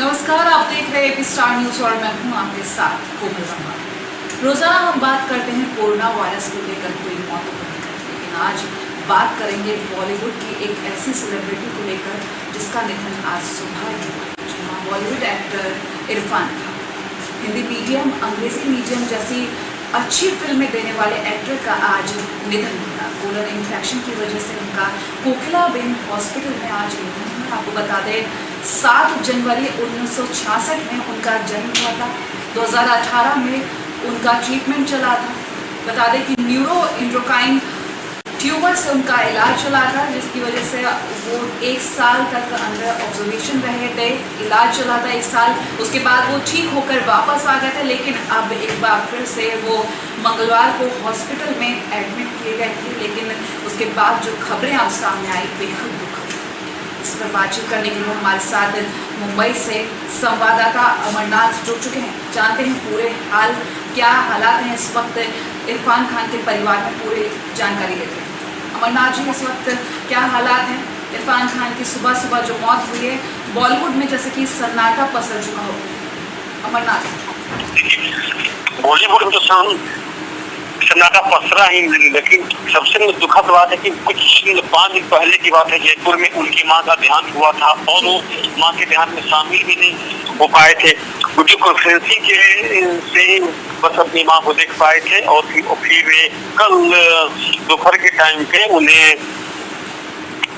नमस्कार, आप देख रहे हैं एपी स्टार न्यूज और मैं हूं आपके साथ कोमल वर्मा। रोजाना हम बात करते हैं कोरोना वायरस को लेकर हुई मौतों को लेकर, लेकिन आज बात करेंगे बॉलीवुड की एक ऐसी सेलिब्रिटी को लेकर जिसका निधन आज सुबह ही हुआ। जी हाँ, बॉलीवुड एक्टर इरफान खान। हिंदी मीडियम, अंग्रेजी मीडियम जैसी अच्छी फिल्में देने वाले एक्टर का आज निधन हुआ। कोलन इन्फेक्शन की वजह से उनका कोकिलाबेन हॉस्पिटल में आज निधन हुआ। आपको बता दें 7 जनवरी 1966 में उनका जन्म हुआ था। 2018 में उनका ट्रीटमेंट चला था। बता दें कि न्यूरो इंड्रोक्राइन ट्यूमर से उनका इलाज चला था, जिसकी वजह से वो 1 साल तक अंडर ऑब्जर्वेशन रहे थे। इलाज चला था 1 साल, उसके बाद वो ठीक होकर वापस आ गए थे, लेकिन अब एक बार फिर से वो मंगलवार को हॉस्पिटल में एडमिट किए गए थे। लेकिन उसके बाद जो खबरें अब सामने आई बेहद दुखद। इस पर बातचीत करने के लिए हमारे साथ मुंबई से संवाददाता अमरनाथ जुड़ चुके हैं। जानते हैं पूरे हाल क्या हालात हैं इस वक्त इरफान खान के परिवार में, पूरी जानकारी लेते हैं। अमरनाथ जी, इस वक्त क्या हालात हैं? इरफान खान की सुबह सुबह जो मौत हुई है, बॉलीवुड में जैसे कि सन्नाटा पसर चुका हो। अमरनाथ, बॉलीवुड में तो सन्नाटा पसरा ही, लेकिन सबसे दुखद बात है कि कुछ 5 दिन पहले की बात है, जयपुर में उनकी मां का देहांत हुआ था और वो मां के देहांत में शामिल भी नहीं हो पाए थे। वीडियो कॉन्फ्रेंसिंग से ही बस अपनी मां को देख पाए थे और फिर कल दोपहर के टाइम पे उन्हें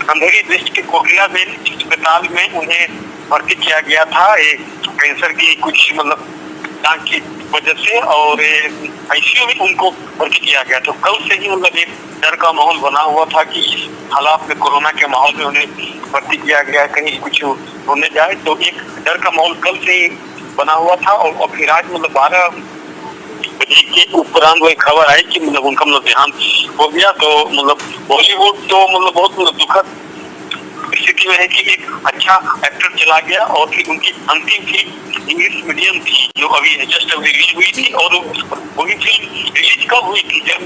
अंधेरी दृष्टि के कोकिलाबेन अस्पताल में उन्हें भर्ती किया गया था। एक कैंसर की कुछ जांच की वजह से, और आईसीयू में उनको भर्ती किया गया। तो कल से ही एक डर का माहौल बना हुआ था कि इस हालात में, कोरोना के माहौल में उन्हें भर्ती किया गया, कहीं कुछ होने जाए। तो एक डर का माहौल कल से ही बना हुआ था और फिर आज 12 बजे के उपरांत वही खबर आई कि उनका देहांत हो गया। तो बॉलीवुड तो बहुत दुखद स्थिति में है कि एक अच्छा एक्टर चला गया और फिर उनकी अंतिम फिल्म इंग्लिश मीडियम थी, जो अभी जस्ट रिलीज हुई थी। और वही फिल्म रिलीज कब हुई थी? जब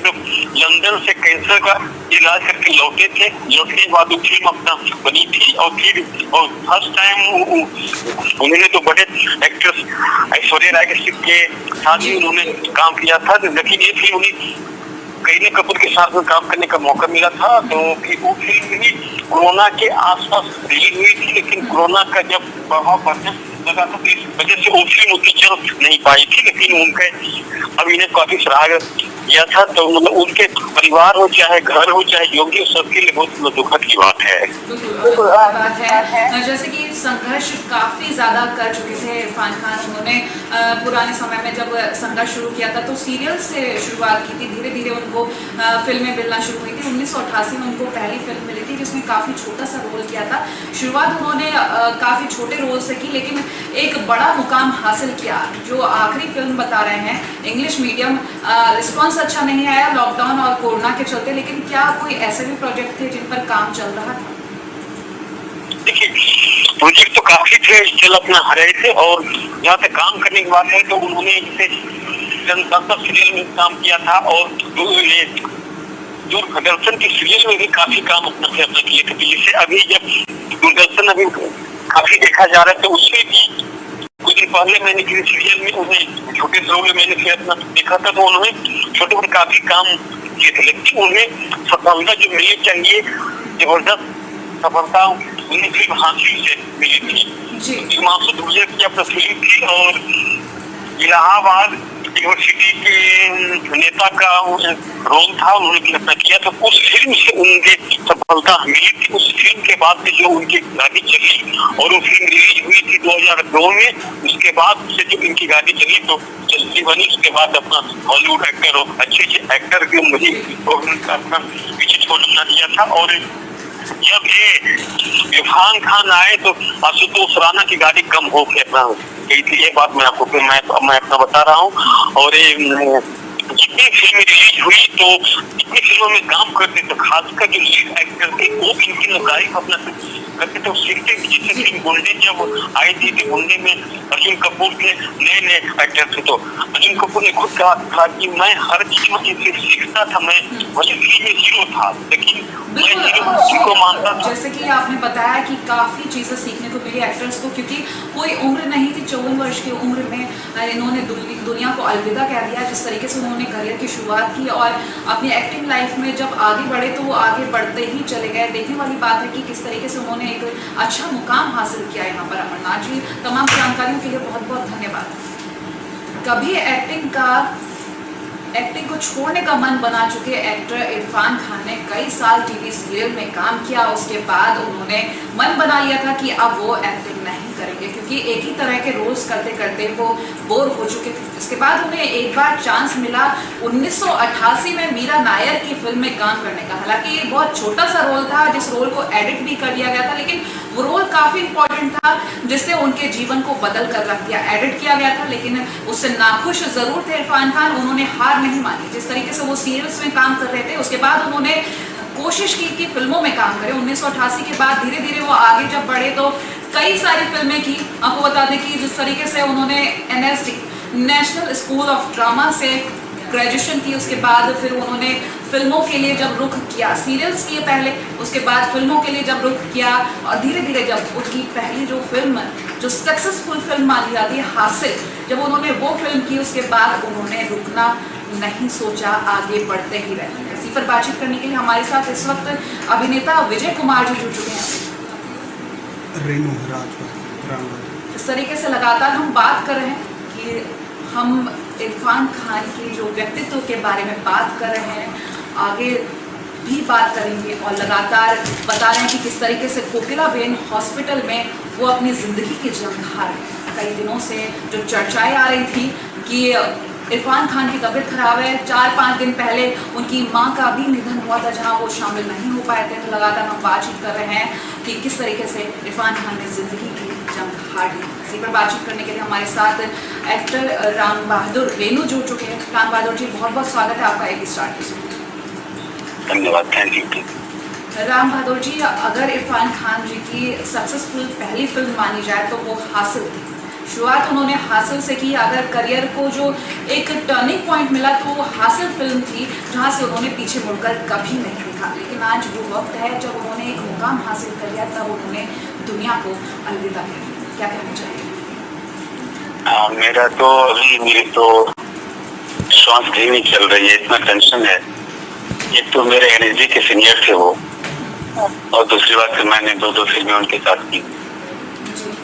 लंदन से कैंसर का इलाज करके लौटे थे। लौटने के बाद वो फिल्म अपना बनी थी और फिर फर्स्ट टाइम उन्होंने तो बड़े एक्ट्रेस ऐश्वर्या राय के साथ ही उन्होंने काम किया था, लेकिन ये फिल्म उन्हें करीना कपूर के साथ में काम करने का मौका मिला था। तो फिर वो फिल्म भी कोरोना के आसपास रिलीज हुई थी, लेकिन कोरोना का जब प्रभाव बढ़ने लगा था, इस वजह से वो फिल्म उतनी चल नहीं पाई थी। लेकिन उनके अभिनय काफी सराहा किया था। तो उनके परिवार हो, चाहे घर हो, चाहे जो भी, सबके लिए बहुत दुखद की बात है। बात है जैसे कि संघर्ष काफी ज्यादा कर चुके थे इरफान खान। उन्होंने पुराने समय में जब संघर्ष शुरू किया था तो सीरियल से शुरुआत की थी। धीरे धीरे उनको फिल्में मिलना शुरू हुई थी। 1988 में उनको पहली फिल्म मिली थी, जिसमें काफी छोटा सा रोल किया था। शुरुआत उन्होंने काफी छोटे रोल से की, लेकिन एक बड़ा मुकाम हासिल किया। जो आखिरी फिल्म बता रहे हैं इंग्लिश मीडियम, रिस्पॉन्स अच्छा नहीं आया लॉकडाउन और कोरोना के चलते, लेकिन क्या कोई ऐसे भी प्रोजेक्ट थे जिन पर काम चल रहा था? देखिए, प्रोजेक्ट तो काफी थे, चल अपना रहे थे। और यहाँ पे काम करने की बात है तो उन्होंने इसे जनता सीरियल में काम किया था और दूरदर्शन की सीरियल में भी काफी काम अपना किए थे। जैसे अभी जब दूरदर्शन अभी काफी देखा जा रहा है, तो उससे भी कुछ दिन पहले मैंने किसी सीरियल में उन्हें छोटे रोल में मैंने फिर अपना देखा था। तो उन्होंने छोटे मोटे काफी काम किए थे, लेकिन उन्हें सफलता जो मिलनी चाहिए, जबरदस्त सफलता उन्हें फिल्म हासिल से मिली थी। हिमांशु दुबे की अपना फिल्म थी और इलाहाबाद यूनिवर्सिटी के नेता का रोल था, उन्होंने अपना किया। तो उस फिल्म से उनके सफलता मिली थी। उस फिल्म के बाद से जो उनकी गाड़ी चली, और वो फिल्म रिलीज हुई थी 2002 में। उसके बाद से जो इनकी गाड़ी चली तो चलती बनी। उसके बाद अपना हॉलीवुड एक्टर और अच्छे एक्टर की मुझे अपना पीछे छोड़ना दिया था। और जब ये इरफान खान आए तो आशुतोष राणा की गाड़ी कम हो के अपना गई थी। ये बात मैं आपको मैं अपना बता रहा हूँ। और जितनी फिल्में रिलीज हुई तो जितनी फिल्मों में काम करते तो खासकर जो लीड एक्टर थे वो इनकी नौकरी को अपना करते थे, सीखते थे। जैसे फिल्म गुंडे जब आई थी तो गुंडे में अर्जुन कपूर के नए नए एक्टर थे, तो अर्जुन कपूर ने खुद कहा था कि मैं हर चीज में इनसे सीखता था, मैं वही फिल्म में हीरो था, लेकिन मैं हीरो को मानता था। जैसे कि आपने बताया कि काफी चीजें सीखने को मिली एक्टर्स को, क्योंकि कोई उम्र नहीं थी, 54 वर्ष की उम्र में इन्होंने दुनिया को अलविदा कह दिया। जिस तरीके से उन्होंने करियर की शुरुआत की और अपनी एक्टिंग लाइफ में जब आगे बढ़े तो वो आगे बढ़ते ही चले गए। देखने वाली बात है कि किस तरीके से उन्होंने एक अच्छा मुकाम हासिल किया यहाँ पर। अमरनाथ जी, तमाम जानकारियों के लिए बहुत बहुत धन्यवाद। कभी एक्टिंग को छोड़ने का मन बना चुके एक्टर इरफान खान ने कई साल टीवी सीरियल में काम किया। उसके बाद उन्होंने मन बना लिया था कि अब वो एक्टिंग नहीं करेंगे, क्योंकि एक ही तरह के रोल्स करते करते वो बोर हो चुके थे। इसके बाद उन्हें एक बार चांस मिला 1988 में मीरा नायर की फिल्म में काम करने का। हालांकि ये बहुत छोटा सा रोल था, जिस रोल को एडिट भी कर दिया गया था, लेकिन वो रोल काफी इंपॉर्टेंट था जिसने उनके जीवन को बदल कर रख दिया। एडिट किया गया था लेकिन उससे नाखुश जरूर थे इरफान खान। उन्होंने हार नहीं मानी। जिस तरीके से वो सीरियल्स में काम कर रहे थे, उसके बाद उन्होंने कोशिश की कि फिल्मों में काम करें। 1988 के बाद धीरे धीरे वो आगे जब बढ़े तो कई सारी फिल्में की। आपको बता दें कि जिस तरीके से उन्होंने NSD national school of drama से ग्रेजुएशन की, उसके बाद फिर उन्होंने फिल्मों के लिए जब रुख किया, सीरियल्स किए पहले, उसके बाद फिल्मों के लिए जब रुख किया और धीरे धीरे जब उनकी पहली जो फिल्म, जो सक्सेसफुल फिल्म मानी जाती है, हासिल, जब उन्होंने वो फिल्म की, उसके बाद उन्होंने रुकना नहीं सोचा, आगे बढ़ते ही रहे। इसी पर बातचीत करने के लिए हमारे साथ इस वक्त अभिनेता विजय कुमार जी जुड़ चुके हैं। रेनू राज। इस तरीके से लगातार हम बात कर रहे हैं कि हम इरफान खान के जो व्यक्तित्व के बारे में बात कर रहे हैं, आगे भी बात करेंगे और लगातार बता रहे हैं कि किस तरीके से कोकिलाबेन हॉस्पिटल में वो अपनी ज़िंदगी की जंग हार रहे हैं। कई दिनों से जो चर्चाएं आ रही थी कि इरफान खान की तबीयत खराब है, 4-5 दिन पहले उनकी मां का भी निधन हुआ था जहां वो शामिल नहीं हो पाए थे। तो लगातार हम बातचीत कर रहे हैं कि किस तरीके से इरफान खान ने ज़िंदगी की जंग हार ली। इसी पर बातचीत करने के लिए हमारे साथ एक्टर राम बहादुर रेनू जुड़ चुके हैं। राम बहादुर जी, बहुत बहुत स्वागत है आपका एक स्टार न्यूज़ में। धन्यवाद, थैंक यू। राम बहादुर जी, अगर इरफान खान जी की सक्सेसफुल पहली फिल्म मानी जाए तो वो हासिल थी। शुरुआत उन्होंने हासिल से की। अगर करियर को जो एक टर्निंग पॉइंट मिला तो वो हासिल फिल्म थी जहां से उन्होंने पीछे मुड़कर कभी नहीं देखा। लेकिन आज वो वक्त है जब उन्होंने एक मुकाम हासिल कर लिया, तब उन्होंने दुनिया को अलविदा कह दिया। क्या कहना चाहिए? मेरा तो अभी मेरी तो श्वास भी नहीं चल रही है, इतना टेंशन है। एक तो मेरे NSD के सीनियर थे वो, और दूसरी बात फिर मैंने 2 फिल्में उनके साथ की।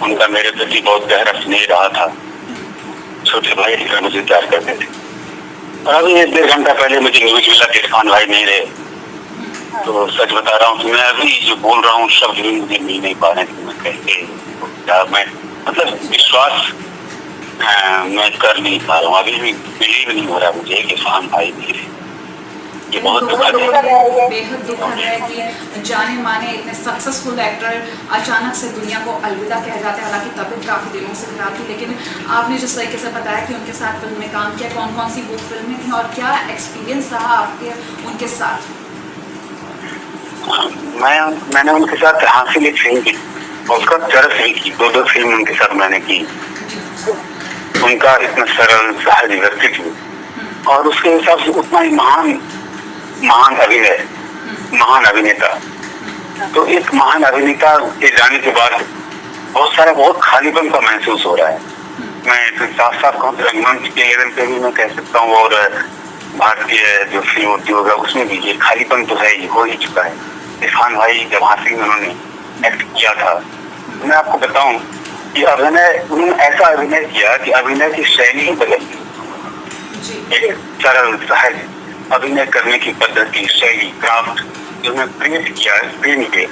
उनका मेरे प्रति बहुत गहरा स्नेह रहा था। छोटे भाई की तरह मुझे प्यार करते थे। और अभी 1-1.5 घंटा पहले मुझे न्यूज मिला कि इरफान भाई नहीं रहे। तो सच बता रहा हूँ कि मैं अभी जो बोल रहा हूँ शब्द भी मुझे मिल नहीं पा रहे हैं। मैं कैसे मैं मतलब विश्वास मैं कर नहीं पा रहा हूँ। अभी भी बिलीव नहीं हो रहा मुझे कि इरफान भाई नहीं रहे। ये बहुत दुखद है, बेहद दुखद है कि जाने माने इतने सक्सेसफुल एक्टर अचानक से दुनिया को अलविदा कह जाते हैं। हालांकि तबीयत काफ़ी दिनों से खराब थी, लेकिन आपने जिस तरीके से बताया कि उनके साथ फिल्म में काम किया, कौन कौन सी वो फिल्में थी और क्या एक्सपीरियंस रहा आपके उनके साथ? मैंने उनके साथ हासिल एक फिल्म की, उसका तरफ नहीं की। 2 फिल्म उनके साथ मैंने की। उनका इतना सरल सहज व्यक्तित्व और उसके हिसाब से उतना ही महान अभिनय, महान अभिनेता। तो एक महान अभिनेता के जाने के बाद बहुत खालीपन का महसूस हो रहा है। मैं साफ साफ कहूँ तो रंगमंच के लेवल पे भी मैं कह सकता हूँ, और भारतीय जो फिल्म उद्योग है उसमें भी ये खालीपन तो है, ये हो ही चुका है। इरफान भाई जब हासिल में उन्होंने एक्ट किया था, मैं आपको बताऊं कि उन्होंने ऐसा अभिनय किया कि अभिनय की शैली ही बदल गई। एक सरल सहज अभिनय करने की पद्धति, शैली, क्राफ्ट जो उन्होंने प्रेरित किया स्क्रीन पे,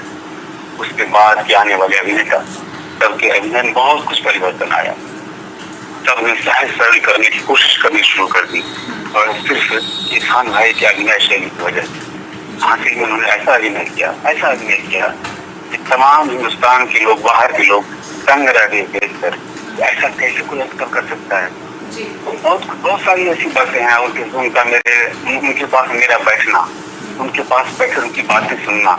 उसके बाद के आने वाले अभिनेता सबके अभिनय में बहुत कुछ परिवर्तन आया। सबने सहज सरल करने की कोशिश करनी शुरू कर दी, और सिर्फ इरफान भाई की अभिनय शैली की वजह से हासिल में उन्होंने ऐसा अभिनय किया कि तमाम हिंदुस्तान के लोग, बाहर के लोग तंग रह गए देखकर। ऐसा कैसे कोई एक्टर कर सकता है? बहुत सारी ऐसी बातें हैं। उनके पास मेरा बैठना, उनके पास बैठकर उनकी बातें सुनना,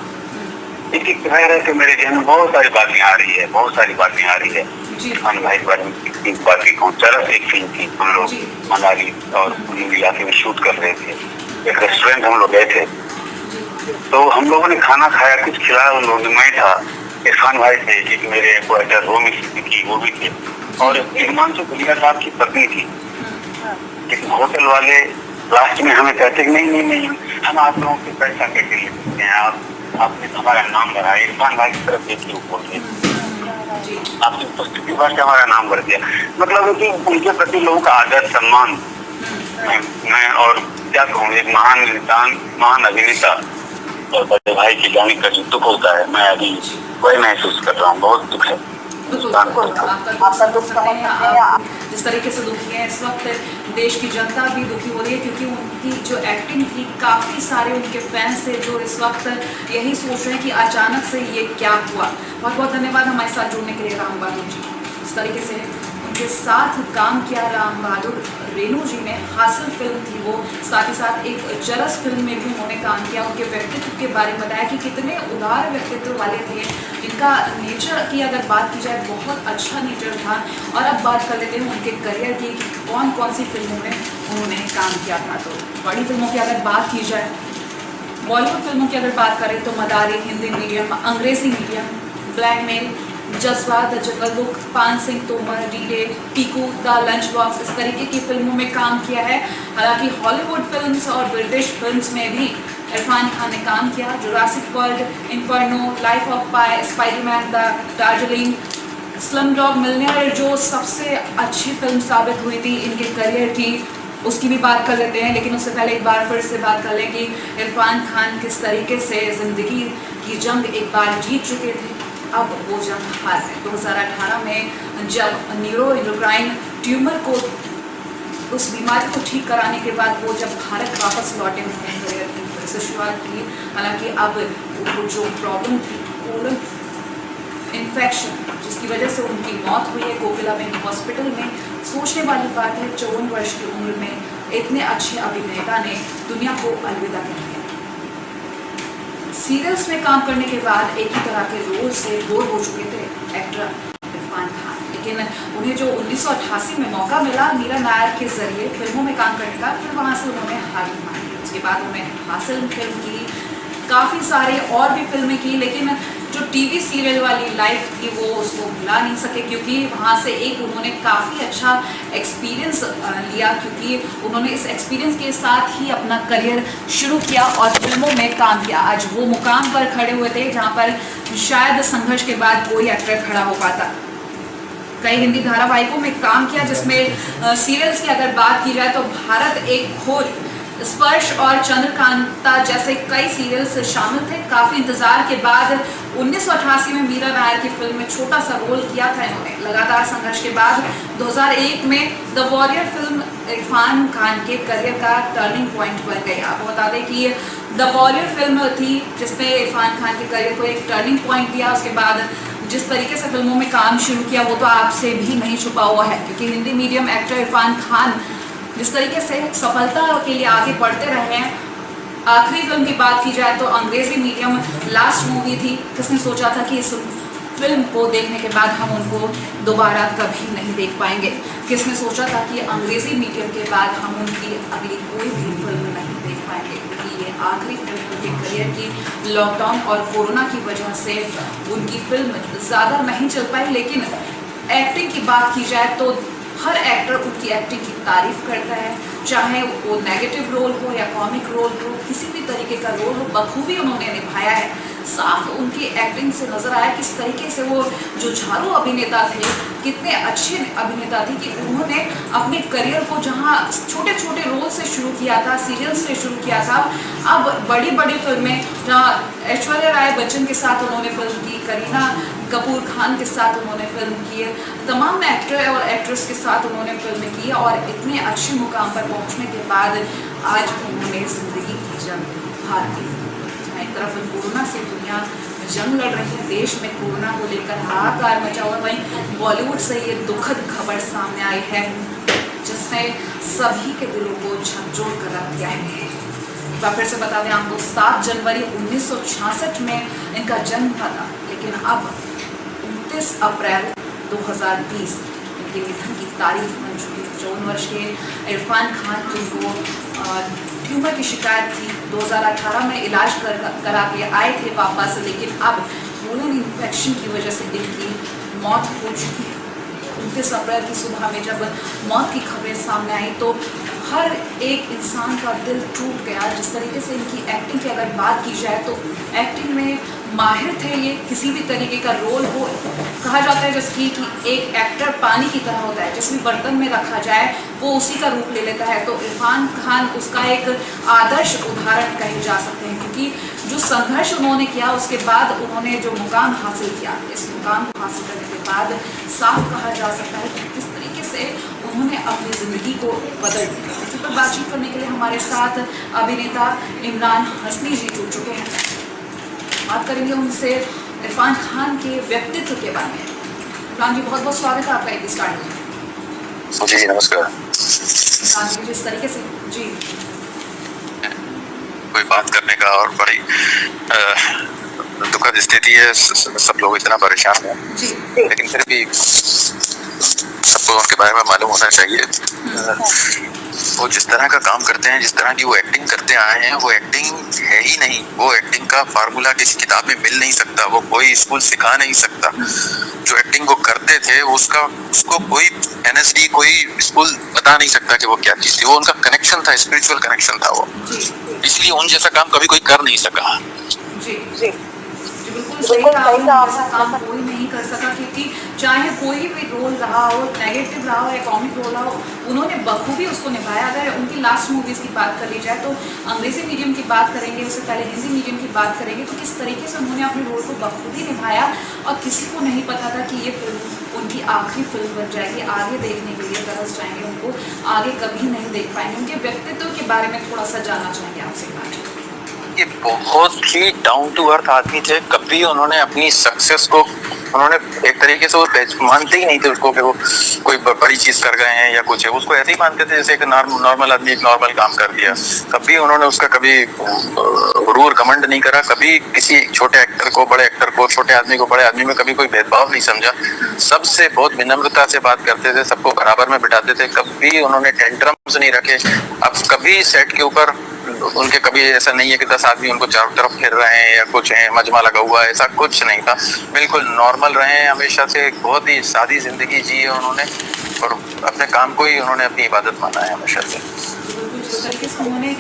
एक एक रह रहे थे मेरे जहन में बहुत सारी बातें आ रही है, बहुत सारी बातें आ रही है। इरफान भाई के बारे में एक बात कहूँ, चरस एक फिल्म थी, हम लोग मनाली और कुल्लू इलाके में शूट कर रहे थे। एक रेस्टोरेंट हम लोग गए थे, तो हम लोगों ने खाना खाया, कुछ खिलाया उन लोगों ने। मैं था, इरफान भाई थे, एक मेरे को एक्टर रोमी सिद्दीकी वो भी थे, और हिमांशु गुलिया साहब की पत्नी थी। लेकिन होटल वाले लास्ट में हमें कहते कि नहीं, हम आप लोगों के पैसा कैसे ले सकते हैं, आपने हमारा नाम बढ़ाया। इरफान भाई की तरफ देखिए, वो बोलते आपकी उपस्थिति पर हमारा नाम बढ़ गया। मतलब है कि उनके प्रति लोगों का आदर सम्मान, मैं और क्या कहूँ, एक महान इंसान, महान अभिनेता और बड़े भाई की जाने का जो दुख होता है, मैं अभी वही महसूस कर रहा हूँ। बहुत दुख है। आपका दुख समझते हैं आप, जिस तरीके से दुखी है इस वक्त देश की जनता भी दुखी हो रही है, क्योंकि उनकी जो एक्टिंग थी, काफ़ी सारे उनके फैंस थे जो इस वक्त यही सोच रहे हैं कि अचानक से ये क्या हुआ। बहुत बहुत धन्यवाद हमारे साथ जुड़ने के लिए राम बहादुर जी। इस तरीके से उनके साथ काम किया राम बहादुर रेणु जी ने, हासिल फिल्म थी वो, साथ ही साथ एक चरस फिल्म में भी उन्होंने काम किया। उनके व्यक्तित्व के बारे में बताया कि कितने उदार व्यक्तित्व वाले थे, जिनका नेचर की अगर बात की जाए बहुत अच्छा नेचर था। और अब बात कर लेते हैं उनके करियर की, कौन कौन सी फिल्मों में उन्होंने काम किया था। तो बड़ी फिल्मों की अगर बात की जाए, बॉलीवुड फिल्मों की अगर बात करें तो मदारी, हिंदी मीडियम, अंग्रेजी मीडियम, ब्लैकमेल, जज्बा, द जंगल बुक, पान Singh Tomar, D-Day, Piku, the lunch box, इस तरीके की फिल्मों में काम किया है। हालांकि हॉलीवुड फिल्म्स और ब्रिटिश फिल्म्स में भी इरफान खान ने काम किया। Jurassic world, inferno, life of pi, Spiderman, the Darjeeling, Slumdog millionaire जो सबसे अच्छी फिल्म साबित हुई थी इनके करियर की, उसकी भी बात कर लेते हैं। लेकिन उससे पहले एक बार फिर से बात कर लें कि इरफान खान किस तरीके से ज़िंदगी की जंग एक बार जीत चुके थे, अब वो जंग हार है। 2018 में जब न्यूरोइंडोक्राइन ट्यूमर को, उस बीमारी को ठीक कराने के बाद वो जब भारत वापस लौटे, उन्होंने करियर की फिर से शुरुआत की। हालांकि अब वो जो प्रॉब्लम थी, कोलन इन्फेक्शन, जिसकी वजह से उनकी मौत हुई है कोकिलाबेन हॉस्पिटल में। सोचने वाली बात है, 54 वर्ष की उम्र में इतने अच्छे अभिनेता ने दुनिया को अलविदा कर दिया। सीरियल्स में काम करने के बाद एक ही तरह के रोल से बोर हो चुके थे एक्टर इरफान खान, लेकिन उन्हें जो 1988 में मौका मिला मीरा नायर के जरिए फिल्मों में काम करने का, फिर वहाँ से उन्होंने हार मान ली। उसके बाद उन्होंने हासिल फिल्म की, काफ़ी सारे और भी फिल्में की, लेकिन जो टीवी सीरियल वाली लाइफ थी वो उसको भुला नहीं सके, क्योंकि वहाँ से एक उन्होंने काफ़ी अच्छा एक्सपीरियंस लिया, क्योंकि उन्होंने इस एक्सपीरियंस के साथ ही अपना करियर शुरू किया और फिल्मों में काम किया। आज वो मुकाम पर खड़े हुए थे जहाँ पर शायद संघर्ष के बाद कोई एक्टर खड़ा हो पाता। कई हिंदी धारावाहिकों में काम किया, जिसमें सीरियल्स की अगर बात की जाए तो भारत एक खोज, स्पर्श और चंद्रकांता जैसे कई सीरियल्स शामिल थे। काफ़ी इंतजार के बाद 1988 में मीरा नायर की फिल्म में छोटा सा रोल किया था इन्होंने। लगातार संघर्ष के बाद 2001 में the warrior film Irfan Khan के करियर का टर्निंग पॉइंट बन गई। आपको बता दें कि द वॉरियर फिल्म थी जिसने इरफान खान के करियर को एक टर्निंग पॉइंट दिया। उसके बाद जिस तरीके से फिल्मों में काम शुरू किया वो तो आपसे भी नहीं छुपा हुआ है, क्योंकि हिंदी मीडियम एक्टर इरफान खान जिस तरीके से सफलता के लिए आगे बढ़ते रहे हैं। आखिरी फिल्म की बात की जाए तो अंग्रेजी मीडियम लास्ट मूवी थी। किसने सोचा था कि इस फिल्म को देखने के बाद हम उनको दोबारा कभी नहीं देख पाएंगे। किसने सोचा था कि अंग्रेजी मीडियम के बाद हम उनकी अगली कोई भी फिल्म नहीं देख पाएंगे, क्योंकि ये आखिरी फिल्म उनके करियर की लॉकडाउन और कोरोना की वजह से उनकी फिल्म ज़्यादा नहीं चल पाई। लेकिन एक्टिंग की बात की जाए तो हर एक्टर उनकी एक्टिंग की तारीफ करता है, चाहे वो नेगेटिव रोल हो या कॉमिक रोल हो, किसी भी तरीके का रोल हो, बखूबी उन्होंने निभाया है। साफ उनकी एक्टिंग से नजर आया किस तरीके से वो जो झाड़ू अभिनेता थे, कितने अच्छे अभिनेता थे कि उन्होंने अपने करियर को जहाँ छोटे छोटे रोल से शुरू किया था, सीरियल से शुरू किया था, अब बड़ी बड़ी फिल्में जहाँ ऐश्वर्या राय बच्चन के साथ उन्होंने फिल्म की, करीना कपूर खान के साथ उन्होंने फिल्म की है, तमाम एक्टर और एक्ट्रेस के साथ उन्होंने फिल्में की और इतने अच्छे मुकाम पर पहुंचने के बाद आज उन्होंने जिंदगी की जंग हार दी। एक तरफ कोरोना से दुनिया जंग लड़ रही है, देश में कोरोना को लेकर हाहाकार मचा हुआ, वहीं बॉलीवुड से ये दुखद खबर सामने आई है जिसने सभी के दिलों को झकझोर कर रख दिया है। बार फिर से बता दें आपको 7 जनवरी 1966 में इनका जन्म हुआ था, लेकिन अब 29 अप्रैल 2020 इनके निधन की तारीख बन चुकी है। 54 वर्ष के इरफान खान जिनको ट्यूमर की शिकायत थी, 2018 में इलाज करा के आए थे वापस, लेकिन अब कोलन इन्फेक्शन की वजह से इनकी मौत हो चुकी है। 29 अप्रैल की सुबह में जब मौत की खबरें सामने आई तो हर एक इंसान का दिल टूट गया। जिस तरीके से इनकी एक्टिंग की अगर बात की जाए तो एक्टिंग में माहिर थे ये, किसी भी तरीके का रोल हो, कहा जाता है जैसे कि एक एक्टर पानी की तरह होता है, जिस भी बर्तन में रखा जाए वो उसी का रूप ले लेता है। तो इरफान खान उसका एक आदर्श उदाहरण कहे जा सकते हैं, क्योंकि जो संघर्ष उन्होंने किया उसके बाद उन्होंने जो मुकाम हासिल किया, इस मुकाम को हासिल करने के बाद साफ कहा जा सकता है कि किस तरीके से उन्होंने अपनी ज़िंदगी को बदल दिया। इसी पर बातचीत करने के लिए हमारे साथ अभिनेता इमरान हसनी जी जुड़ चुके हैं। बात करेंगे उनसे इरफान खान के व्यक्तित्व के बारे में। इमरान जी, बहुत बहुत स्वागत है आपका एक स्टार न्यूज़ में। जी नमस्कार। इमरान जी, जिस तरीके से जी कोई बात करने का और बड़ी दुखद स्थिति है, सब लोग इतना परेशान हैं, लेकिन फिर भी सबको उनके बारे में मालूम होना चाहिए। वो जिस तरह का काम करते हैं, जिस तरह की वो एक्टिंग करते आए हैं, वो एक्टिंग है ही नहीं। वो एक्टिंग का फार्मूला किसी किताब में मिल नहीं सकता, वो कोई स्कूल सिखा नहीं सकता। जो एक्टिंग वो करते थे उसको कोई NSD कोई स्कूल बता नहीं सकता कि वो क्या चीज थी। वो उनका कनेक्शन था, स्पिरिचुअल कनेक्शन था वो, इसलिए उन जैसा काम कभी कोई कर नहीं सका। जी बिल्कुल सही कहा, ऐसा काम कोई नहीं कर सका, क्योंकि चाहे कोई भी रोल रहा हो, नेगेटिव रहा हो या कॉमिक रोल रहा हो, उन्होंने बखूबी उसको निभाया। अगर उनकी लास्ट मूवीज़ की बात कर ली जाए तो अंग्रेज़ी मीडियम की बात करेंगे, उससे पहले हिंदी मीडियम की बात करेंगे, तो किस तरीके से उन्होंने अपने रोल को बखूबी निभाया और किसी को नहीं पता था कि ये फिल्म उनकी आखिरी फिल्म बन जाएगी। आगे देखने के लिए तरस जाएंगे, उनको आगे कभी नहीं देख पाएंगे। उनके व्यक्तित्व के बारे में थोड़ा सा जानना चाहेंगे आपसे बात। ये बहुत ही डाउन टू अर्थ आदमी थे। कभी उन्होंने अपनी सक्सेस को उन्होंने एक तरीके से वो मानते ही नहीं थे उसको कि वो कोई बड़ी चीज कर गए हैं या कुछ है। उसको ऐसे ही मानते थे जैसे एक नॉर्मल आदमी एक नॉर्मल काम कर दिया। कभी उन्होंने उसका कभी गुरूर घमंड नहीं करा। कभी किसी छोटे एक्टर को बड़े एक्टर को, छोटे आदमी को बड़े आदमी में कभी कोई भेदभाव नहीं समझा। सबसे बहुत विनम्रता से बात करते थे, सबको बराबर में बिठाते थे। कभी उन्होंने टेंट्रम्स नहीं रखे। अब कभी सेट के ऊपर उनके कभी ऐसा नहीं है कि 10 आदमी उनको चारों तरफ फिर रहे हैं या कुछ है, मजमा लगा हुआ है, ऐसा कुछ नहीं था। बिल्कुल नॉर्मल रहे हैं हमेशा से। बहुत ही सादी जिंदगी जी है उन्होंने और अपने काम को ही उन्होंने अपनी इबादत माना है हमेशा से। जिस तरीके से उन्होंने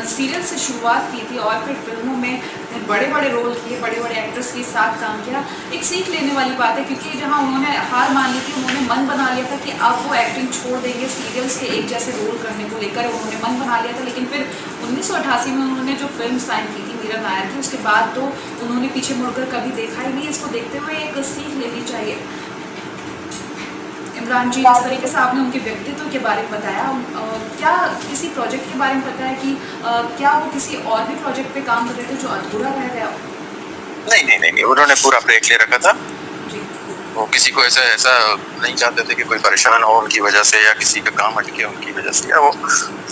सीरियल से शुरुआत की थी और फिर फिल्मों में बड़े बड़े रोल किए, बड़े बड़े एक्टर्स के साथ काम किया, एक सीख लेने वाली बात है। क्योंकि जहां उन्होंने हार मान ली थी, उन्होंने मन बना लिया था कि अब वो एक्टिंग छोड़ देंगे, सीरियल्स के एक जैसे रोल करने को लेकर उन्होंने मन बना लिया था। लेकिन फिर 1988 में उन्होंने जो फिल्म साइन की थी मीरा नायर की, उसके बाद तो उन्होंने पीछे मुड़कर कभी देखा ही नहीं। इसको देखते हुए एक सीख लेनी चाहिए। इमरान जी, इस तरीके से आपने उनके व्यक्तित्व के बारे में बताया, क्या किसी प्रोजेक्ट के बारे में पता है कि क्या वो किसी और भी प्रोजेक्ट पे काम कर रहे थे जो अधूरा रह गया? नहीं, उन्होंने पूरा ब्रेक ले रखा था। वो किसी को ऐसा नहीं चाहते थे कि कोई परेशान हो उनकी वजह से या किसी का काम अटके उनकी वजह से, या वो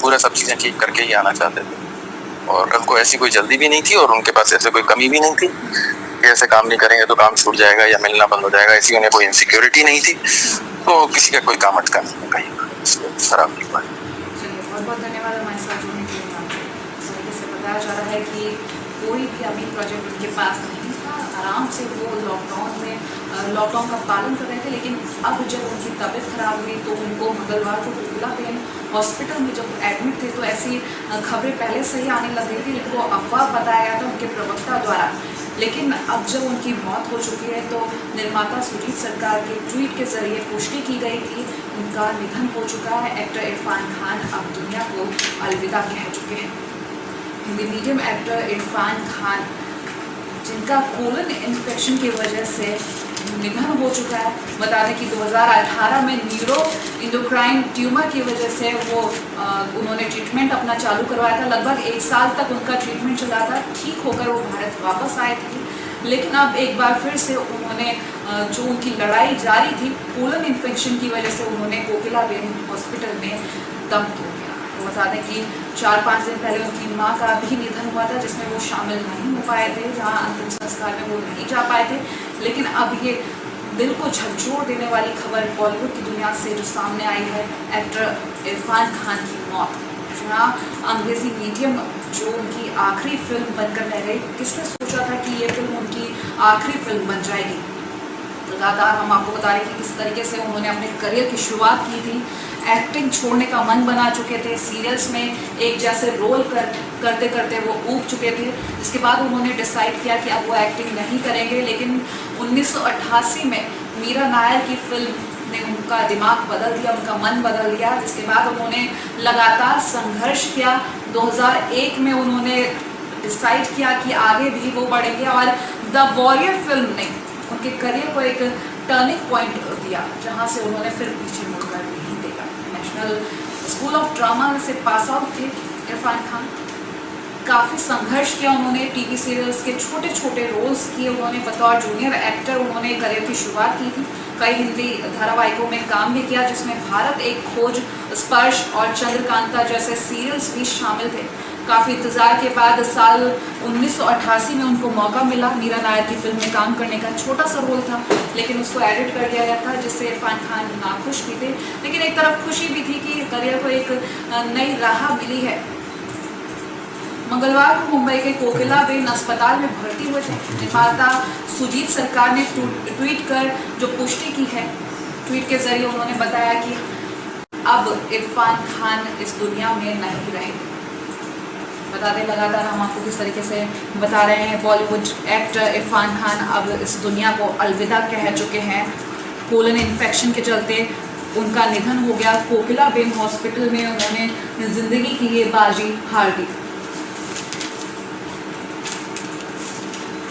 पूरा सब चीज़ें ठीक करके ही आना चाहते थे। और उनको ऐसी कोई जल्दी भी नहीं थी और उनके पास ऐसे कोई कमी भी नहीं थी कि ऐसे काम नहीं करेंगे तो काम छूट जाएगा या मिलना बंद हो जाएगा। ऐसी उन्हें कोई इनसिक्योरिटी नहीं थी, तो किसी का कोई काम अटका नहीं कहीं खराब नहीं हुआ। चलिए, बहुत बहुत धन्यवाद हमारे साथ जुड़ने के लिए। इस तरीके से बताया जा रहा है कि कोई भी अभी प्रोजेक्ट उनके पास नहीं था, आराम से वो लॉकडाउन का पालन कर रहे थे। लेकिन अब जब उनकी तबीयत खराब हुई तो उनको मंगलवार को टुकला पेन हॉस्पिटल में जब एडमिट थे तो ऐसी खबरें पहले से ही आने लग गई थी, इनको अफवाह बताया गया था उनके प्रवक्ता द्वारा। लेकिन अब जब उनकी मौत हो चुकी है तो निर्माता सुजीत सरकार के ट्वीट के जरिए पुष्टि की गई कि उनका निधन हो चुका है। एक्टर इरफान खान अब दुनिया को अलविदा कह चुके हैं। हिंदी मीडियम एक्टर इरफान खान, जिनका कोलन इन्फेक्शन की वजह से निधन हो चुका है। बता दें कि 2018 में न्यूरो इंडोक्राइन ट्यूमर की वजह से वो उन्होंने ट्रीटमेंट अपना चालू करवाया था। लगभग 1 साल तक उनका ट्रीटमेंट चला था। ठीक होकर वो भारत वापस आए थे, लेकिन अब एक बार फिर से उन्होंने जो उनकी लड़ाई जारी थी कोलन इन्फेक्शन की वजह से, उन्होंने कोकिलाबेन हॉस्पिटल में दम तोड़ दिया। बता दें कि 4-5 दिन पहले उनकी मां का भी निधन हुआ था, जिसमें वो शामिल नहीं हो पाए थे, जहां अंतिम संस्कार में वो नहीं जा पाए थे। लेकिन अब ये दिल को झकझोर देने वाली खबर बॉलीवुड की दुनिया से जो सामने आई है, एक्टर इरफान खान की मौत। जहाँ अंग्रेजी मीडियम जो उनकी आखिरी फिल्म बनकर रह गई, किसने सोचा था कि ये फिल्म उनकी आखिरी फिल्म बन जाएगी। लगातार हम आपको बता रहे कि किस तरीके से उन्होंने अपने करियर की शुरुआत की थी, एक्टिंग छोड़ने का मन बना चुके थे, सीरियल्स में एक जैसे रोल करते करते वो ऊब चुके थे। जिसके बाद उन्होंने डिसाइड किया कि अब वो एक्टिंग नहीं करेंगे। लेकिन 1988 में मीरा नायर की फिल्म ने उनका दिमाग बदल दिया, उनका मन बदल दिया। जिसके बाद उन्होंने लगातार संघर्ष किया। 2001 में उन्होंने डिसाइड किया कि आगे भी वो बढ़ेंगे और द वॉरियर फिल्म ने उनके करियर को एक टर्निंग पॉइंट दिया, जहां से उन्होंने फिर पीछे मुड़कर नहीं देखा। नेशनल स्कूल ऑफ ड्रामा से पास आउट थे इरफान खान। काफ़ी संघर्ष किया उन्होंने, टीवी सीरियल्स के छोटे छोटे रोल्स किए उन्होंने, बतौर जूनियर एक्टर उन्होंने करियर की शुरुआत की थी। कई हिंदी धारावाहिकों में काम भी किया, जिसमें भारत एक खोज, स्पर्श और चंद्रकांता जैसे सीरियल्स भी शामिल थे। काफ़ी इंतज़ार के बाद साल 1988 में उनको मौका मिला मीरा नायर की फिल्म में काम करने का। छोटा सा रोल था, लेकिन उसको एडिट कर दिया गया था, जिससे इरफान खान नाखुश भी थे। लेकिन एक तरफ खुशी भी थी कि करियर को एक नई राह मिली है। मंगलवार को मुंबई के कोकिलाबेन अस्पताल में भर्ती हुए थे। निर्माता सुजीत सरकार ने ट्वीट कर जो पुष्टि की है, ट्वीट के जरिए उन्होंने बताया कि अब इरफान खान इस दुनिया में नहीं रहे। बता दें, लगातार हम आपको किस तरीके से बता रहे हैं, बॉलीवुड एक्टर इरफान खान अब इस दुनिया को अलविदा कह चुके हैं। कोलन इन्फेक्शन के चलते उनका निधन हो गया। कोकिलाबेन हॉस्पिटल में उन्होंने जिंदगी की ये बाजी हार दी।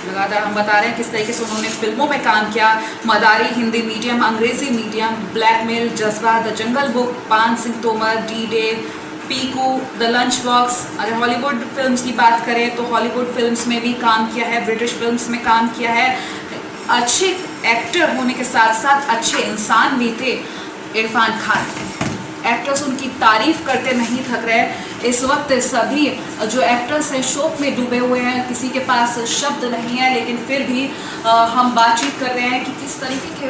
लगातार हम बता रहे हैं किस तरीके से उन्होंने फिल्मों में काम किया। मदारी, हिंदी मीडियम, अंग्रेजी मीडियम, ब्लैकमेल, जज्बा, द जंगल बुक, पान Singh Tomar, D day, Piku, the lunch box. अगर हॉलीवुड फिल्म्स की बात करें तो हॉलीवुड फिल्म्स में भी काम किया है, ब्रिटिश फिल्म्स में काम किया है। अच्छे एक्टर होने के साथ साथ अच्छे इंसान भी थे इरफान खान। एक्टर्स उनकी तारीफ करते नहीं थक रहे। इस वक्त सभी जो एक्टर्स हैं शोक में डूबे हुए हैं, किसी के पास शब्द नहीं है, लेकिन फिर भी हम बातचीत कर रहे हैं कि किस तरीके के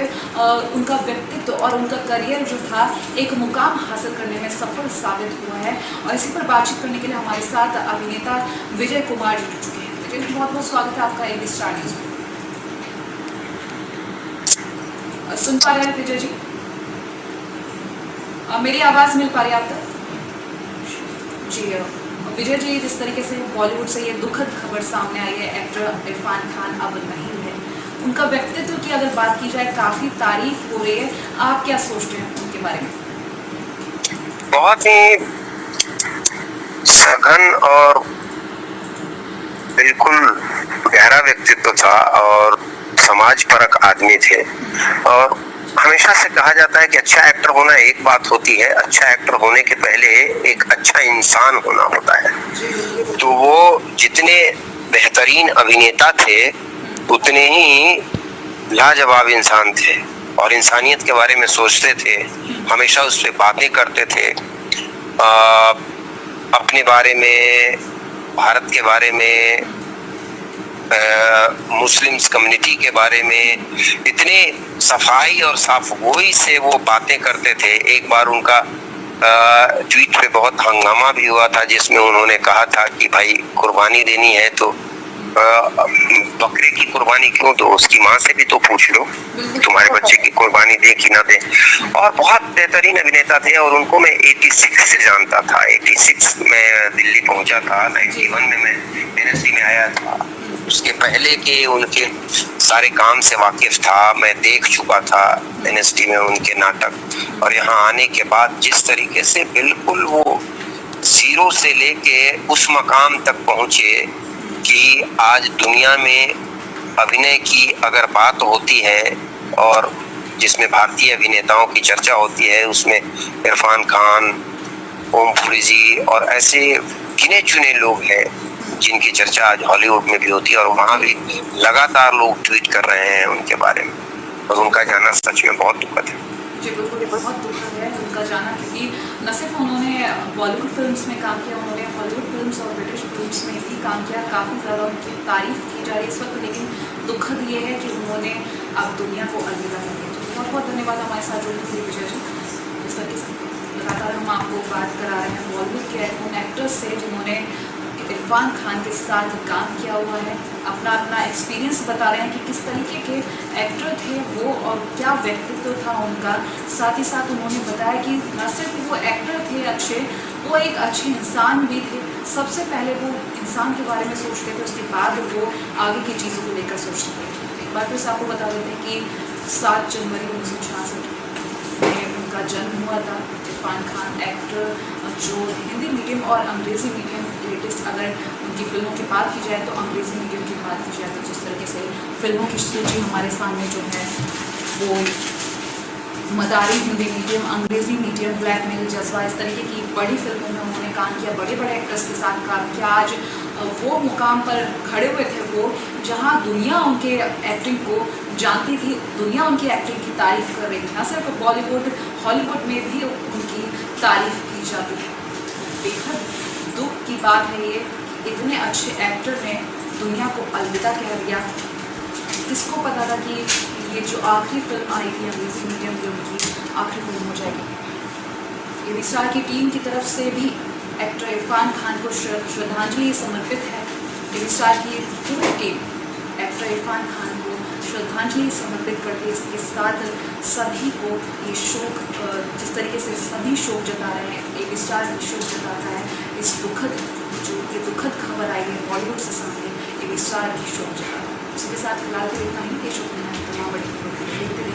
उनका व्यक्तित्व और उनका करियर जो था एक मुकाम हासिल करने में सफल साबित हुआ है। और इसी पर बातचीत करने के लिए हमारे साथ अभिनेता विजय कुमार जी जुड़ चुके हैं। विजय, बहुत बहुत स्वागत है आपका एबी स्टार न्यूज़ में। सुन पा रहे हैं विजय जी? मेरी आवाज़ मिल पा रही है आप तक? जी विजय जी, जिस तरीके से बॉलीवुड से ये दुखद खबर सामने आई है, एक्टर इरफान खान अब नहीं है, उनका व्यक्तित्व की अगर बात की जाए काफ़ी तारीफ हो रही है, आप क्या सोचते हैं उनके बारे में? बहुत ही सघन और बिल्कुल गहरा व्यक्तित्व था और समाज परक आदमी थे। और हमेशा से कहा जाता है कि अच्छा एक्टर होना एक बात होती है, अच्छा एक्टर होने के पहले एक अच्छा इंसान होना होता है। तो वो जितने बेहतरीन अभिनेता थे उतने ही लाजवाब इंसान थे और इंसानियत के बारे में सोचते थे, हमेशा उस पर बातें करते थे। अपने बारे में, भारत के बारे में, मुस्लिम्स कम्युनिटी के बारे में इतने सफाई और साफगोई से वो बातें करते थे। एक बार उनका ट्वीट पे बहुत हंगामा भी हुआ था, जिसमें उन्होंने कहा था कि भाई कुर्बानी देनी है तो बकरे की कुर्बानी क्यों दो, उसकी माँ से भी तो पूछ लो तुम्हारे बच्चे की कुर्बानी दे कि ना दे। और बहुत बेहतरीन अभिनेता थे और उनको मैं 86 से जानता था। 86 में दिल्ली पहुंचा था, 91 में मैं NSD में आया था। उसके पहले के उनके सारे काम से वाकिफ था, मैं देख चुका था NSD में उनके नाटक। और यहाँ आने के बाद जिस तरीके से बिल्कुल वो जीरो से लेके उस मकाम तक पहुंचे कि आज दुनिया में अभिनय की अगर बात होती है और जिसमें भारतीय अभिनेताओं की चर्चा होती है, उसमें इरफान खान, ओमपुरी जी और ऐसे गिने चुने लोग हैं जिनकी चर्चा आज हॉलीवुड में भी होती है। और वहाँ भी लगातार लोग ट्वीट कर रहे हैं उनके बारे में, और उनका जाना सच में बहुत दुखद है। जी बिल्कुल, बहुत दुखद है उनका जाना, क्योंकि न सिर्फ उन्होंने बॉलीवुड फिल्म्स में काम किया, उन्होंने हॉलीवुड फिल्म्स और ब्रिटिश फिल्म्स में भी काम किया। काफ़ी ज़्यादा उनकी तारीफ़ की जा रही है इस वक्त, लेकिन दुखद ये है कि उन्होंने अब दुनिया को अलविदा कर दिया। तो बहुत बहुत धन्यवाद हमारे साथ जुड़ने के लिए विजय जी। इस तरीके से लगातार हम आपको बात करा रहे हैं बॉलीवुड के उन एक्टर्स से जिन्होंने इरफान खान के साथ काम किया हुआ है, अपना अपना एक्सपीरियंस बता रहे हैं कि किस तरीके के एक्टर थे वो और क्या व्यक्तित्व था उनका। साथ ही साथ उन्होंने बताया कि न सिर्फ वो एक्टर थे अच्छे, वो एक अच्छे इंसान भी थे। सबसे पहले वो इंसान के बारे में सोचते थे, उसके बाद वो आगे की चीज़ों को लेकर सोचते थे। एक बार फिर से आपको बता देते हैं कि 7 जनवरी 1966 में उनका जन्म हुआ था। इरफान खान एक्टर जो हिंदी मीडियम और अंग्रेज़ी मीडियम लेटेस्ट, अगर उनकी फिल्मों की बात की जाए तो अंग्रेज़ी मीडियम की बात की जाए तो जिस तरीके से फिल्मों की सूची हमारे सामने जो है वो मदारी हिंदी मीडियम, अंग्रेज़ी मीडियम, ब्लैकमेल, जज्बा, इस तरीके की बड़ी फिल्मों में उन्होंने काम किया, बड़े बड़े एक्टर्स के साथ काम किया। आज वो मुकाम पर खड़े हुए थे वो, जहाँ दुनिया उनके एक्टिंग को जानती थी, दुनिया उनकी एक्टिंग की तारीफ़ कर रही थी। न सिर्फ बॉलीवुड, हॉलीवुड में भी उनकी तारीफ़ की जाती है। बेहद दुख की बात है ये कि इतने अच्छे एक्टर ने दुनिया को अलविदा कह दिया। किसको पता था कि ये जो आखिरी फिल्म आई थी अंग्रेज़ी मीडियम की, उनकी आखिरी फिल्म हो जाएगी। एबी स्टार की टीम की तरफ से भी एक्टर इरफान खान को श्रद्धांजलि समर्पित है। एबी स्टार की पूरी टीम एक्टर इरफान खान को श्रद्धांजलि समर्पित करती है। इसके साथ सभी को ये शोक, जिस तरीके से सभी शोक जता रहे हैं, एबी स्टार भी शोक जताता है। इस दुखद खबर आई है बॉलीवुड से सामने, एबी स्टार भी शोक जताता है। इसके साथ फिलहाल के इतना ही। देश में तमाम बड़ी खबरों के लिए देखते रहिए